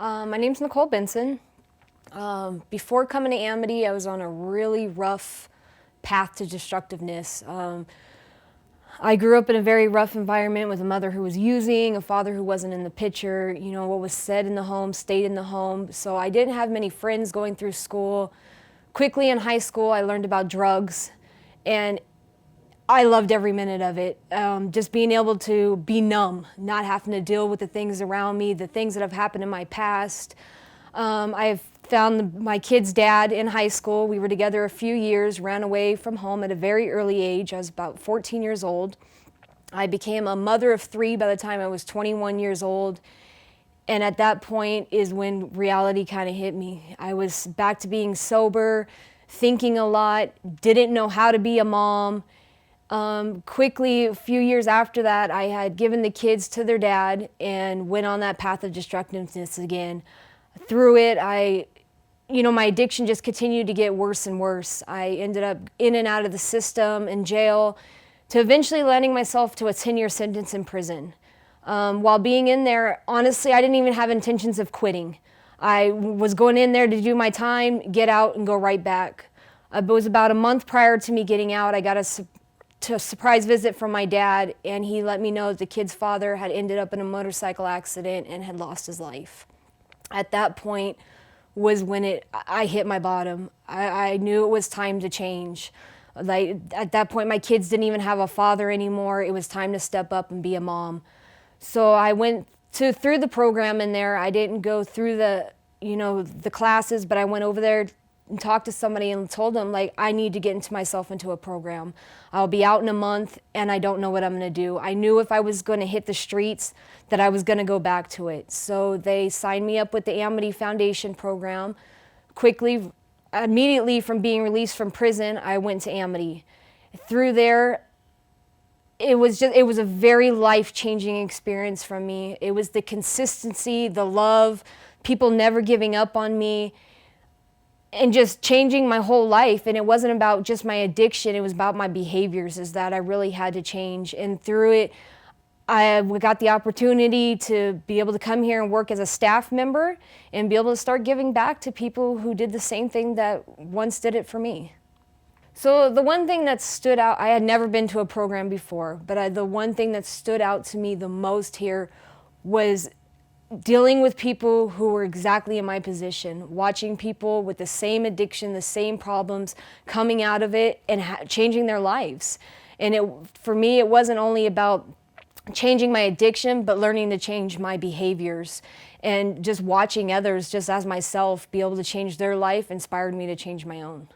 My name's Nicole Benson. Before coming to Amity, I was on a really rough path to destructiveness. I grew up in a very rough environment with a mother who was using, a father who wasn't in the picture. You know, what was said in the home stayed in the home. So I didn't have many friends going through school. Quickly in high school, I learned about drugs, and I loved every minute of it. Just being able to be numb, not having to deal with the things around me, the things that have happened in my past. I've found my kid's dad in high school. We were together a few years, ran away from home at a very early age. I was about 14 years old. I became a mother of 3 by the time I was 21 years old. And at that point is when reality kind of hit me. I was back to being sober, thinking a lot, didn't know how to be a mom. Quickly, a few years after that, I had given the kids to their dad and went on that path of destructiveness again. Through it, my addiction just continued to get worse and worse. I ended up in and out of the system, in jail, to eventually landing myself to a 10-year sentence in prison. While being in there, honestly, I didn't even have intentions of quitting. I was going in there to do my time, get out, and go right back. It was about a month prior to me getting out. I got a surprise visit from my dad, and he let me know that the kid's father had ended up in a motorcycle accident and had lost his life. At that point was when I hit my bottom. I knew it was time to change. Like, at that point, my kids didn't even have a father anymore. It was time to step up and be a mom. So I went through the program in there. I didn't go through the classes, but I went over there and talked to somebody and told them, like, I need to get myself into a program. I'll be out in a month and I don't know what I'm gonna do. I knew if I was gonna hit the streets that I was gonna go back to it. So they signed me up with the Amity Foundation program. Quickly, immediately from being released from prison, I went to Amity. Through there, it was a very life-changing experience for me. It was the consistency, the love, people never giving up on me, and just changing my whole life. And it wasn't about just my addiction, it was about my behaviors, is that I really had to change. And through it, I got the opportunity to be able to come here and work as a staff member and be able to start giving back to people who did the same thing that once did it for me. So the one thing that stood out, I had never been to a program before, but the one thing that stood out to me the most here was dealing with people who were exactly in my position, watching people with the same addiction, the same problems, coming out of it and changing their lives. And for me, it wasn't only about changing my addiction, but learning to change my behaviors. And just watching others, just as myself, be able to change their life inspired me to change my own.